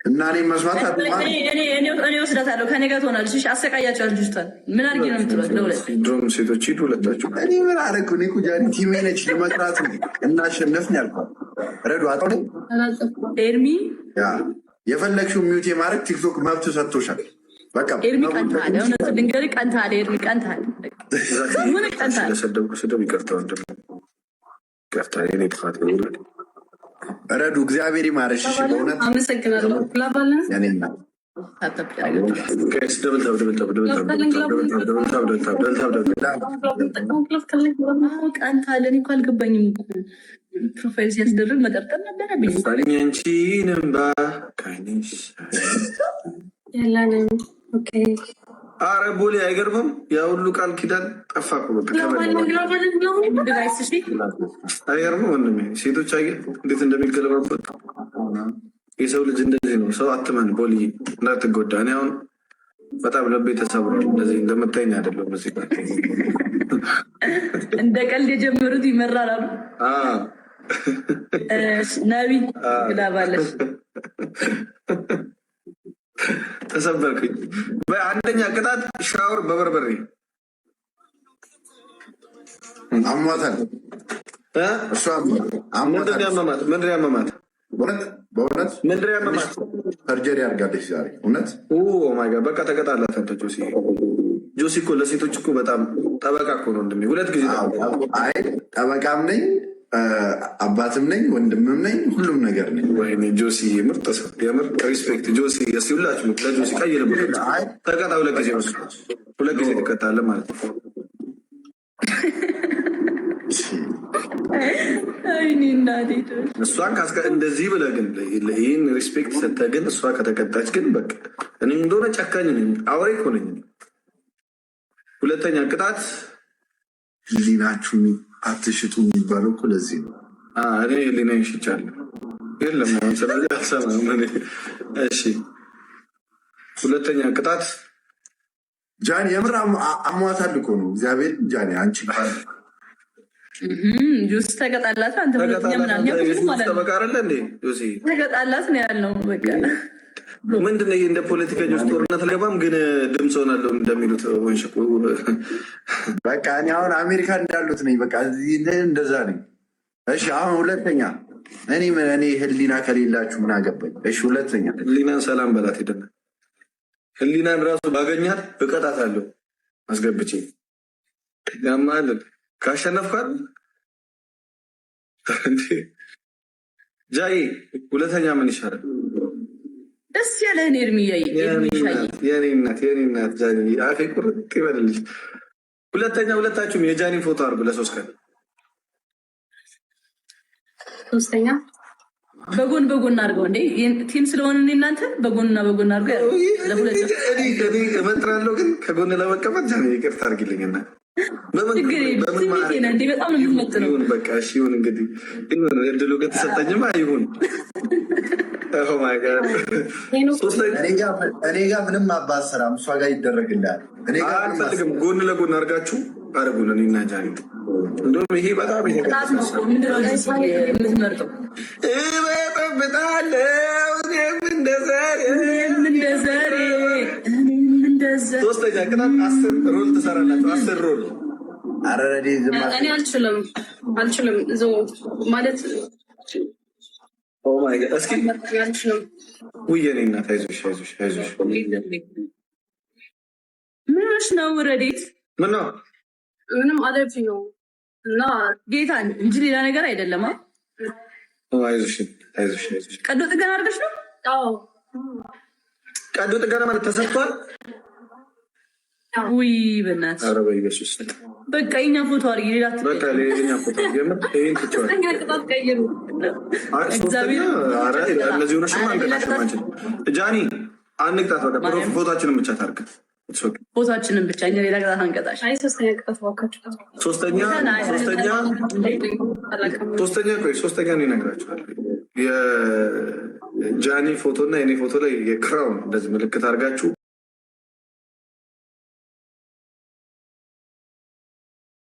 እና እኔ መስማት እኔ ወስዳታለሁ። ከኔ ጋር ትሆናለች። እሺ አሰቃያቸው ልጅቷን። ምን አድርጌ ነው የምትሏት? ለሁለት ድሮም ሴቶች ሂዱ ሁለታችሁ። እኔ ምን አደረኩ? እኔ እኮ ጃኒ ቲሜ ነች ለመስራት እናሸነፍን ያልኳት። ረዱ አጣ ኤርሚ የፈለግሽው ሚውት የማድረግ ቲክቶክ መብት ሰጥቶሻል። በቃ ኤርሚ ቀንታለ። እውነት ድንገሪ ቀንታለ። ኤርሚ ቀንታለ። ምን ቀንታለ? ለሰደብኩ ስደብ ይቅርታ ወንድም፣ ይቅርታ የኔ ጥፋት ነው። ረዱ እግዚአብሔር ይማረሽ። በእውነት አመሰግናለሁ። ላባለ ያኔና ቀንታለ። እኔ እኮ አልገባኝም እኮ ፕሮፋይል ሲያስደርግ መጠርጠር ነበረብኝ። አንቺንም ባካይንሽ ያለንም አረ ቦሌ አይገርምም? ያ ሁሉ ቃል ኪዳን ጠፋ እኮ በቃ አይገርምም? ወንድሜ ሴቶች አየህ እንዴት እንደሚገለባበት። የሰው ልጅ እንደዚህ ነው። ሰው አትመን ቦሌ እንዳትጎዳ። እኔ አሁን በጣም ልቤ ተሰብሯል። እንደዚህ እንደምታይኝ አይደለም። እዚህ ጋር እንደ ቀልድ የጀመሩት ይመራራሉ። ነቢ ግላባለች ተሰበርኩኝ። በአንደኛ ቅጣት ሻወር በበርበሬ አሟታል። ምንድን ያመማት? በእውነት ምንድን ያመማት? ሰርጀሪ አድርጋለች ዛሬ። እውነት ማይ ጋድ በቃ ተቀጣላት። አንተ ጆሲ እኮ ለሴቶች እኮ በጣም ጠበቃ እኮ ነው። እንደሚ ሁለት ጊዜ አይ ጠበቃም ነኝ አባትም ነኝ ወንድምም ነኝ ሁሉም ነገር ነኝ። ወይኔ ጆሲ ምርጥ ሰው የምር ሪስፔክት ጆሲ። እስኪ ሁላችሁ ለጆሲ ቀይ ልብ ተቀጣ። ሁለት ጊዜ ትቀጣለህ ማለት ነው። እሷን እንደዚህ ብለህ ግን ይህን ሪስፔክት ሰተህ ግን እሷ ከተቀጣች ግን በቃ እኔ እንደሆነ ጨካኝ ነኝ፣ አውሬ እኮ ነኝ። ሁለተኛ ቅጣት ሊናችሁ አትሽጡ የሚባለው እኮ ለዚህ ነው። እኔ ሊናዬን ሽጫለሁ። የለም አሁን ስለዚህ አልሰማም። እሺ ሁለተኛ ቅጣት ጃኒ የምር አሟታል እኮ ነው። እግዚአብሔር ጃኒ አንቺ ጁስ ተቀጣላት። አንተ ተበቃረለ እንዴ ጆሲ ተቀጣላት ነው ያልነው። በቃ ምንድነው ይሄ? እንደ ፖለቲከኞች ጦርነት አልገባም፣ ግን ድምፅ ሆናለሁ እንደሚሉት ወንሸቁ። በቃ እኔ አሁን አሜሪካ እንዳሉት ነኝ። በቃ እንደዛ ነኝ። እሺ አሁን ሁለተኛ እኔ ህሊና ከሌላችሁ ምን አገባኝ? እሺ ሁለተኛ ህሊናን ሰላም በላት። ሄደና ህሊናን ራሱ ባገኛት እቀጣታለሁ አስገብቼ። ያማልን ካሸነፍኳል ጃይ ሁለተኛ ምን ይሻላል? ደስ ያለህን ኤርሚያ የኔ እናት ጃኒ አፌ ቁርጥ ይበልልሽ። ሁለተኛ ሁለታችሁም የጃኒ ፎቶ አድርጉ ለ3 ቀን። ሶስተኛ በጎን አድርገው እንዴ ቲም ስለሆነ እናንተ በጎንና በጎን አድርገው እኔ እመጥራለሁ። ግን ከጎን ለመቀመጥ ጃኒ ይቅርታ አድርጊልኝና በጣም ነው የምትመጥነው። በቃ እሺ ይሁን እንግዲህ እድሉ ከተሰጠኝማ ይሁን። እኔ ጋር ምንም አባሰራም እሷ ጋር ይደረግልሃል። አልፈልግም። ጎን ለጎን አድርጋችሁ አድርጉን። እኔና ጃኒ እንደውም ይሄ በጣም የምትመርጠው ሶስተኛ ቅጣት 10 ሮል ትሰራላችሁ። 10 ሮል አረረዴ እኔ አልችልም ማለት እስኪ ውየኔ እናት አይዞሽ። ምንሽ ነው ረዴት? ምነው ምንም አለፊ ነው እና ጌታ እንጂ ሌላ ነገር አይደለም። አይዞሽ። ቀዶ ጥገና አድርገሽ ነው? ቀዶ ጥገና ማለት ተሰጥቷል። ውይ በእናትሽ ኧረ በኢየሱስ በቃ የኛ ፎቶ አድርጊ። ሌላ በቃ ሌላ ፎቶ የምር ይሄን ትችዋል። እነዚህ ሆነሽማ አንቀጣሽም። ጃኒ አንቅጣት። በቃ ፎቶችንን ብቻ ታርግ። ፎቶችንን ብቻ እኛ ሌላ ቅጣት አንቀጣሽ። ሶስተኛ ነው ይነግራችኋል። የጃኒ ፎቶ እና የኔ ፎቶ ላይ የክራውን እንደዚህ ምልክት አድርጋችሁ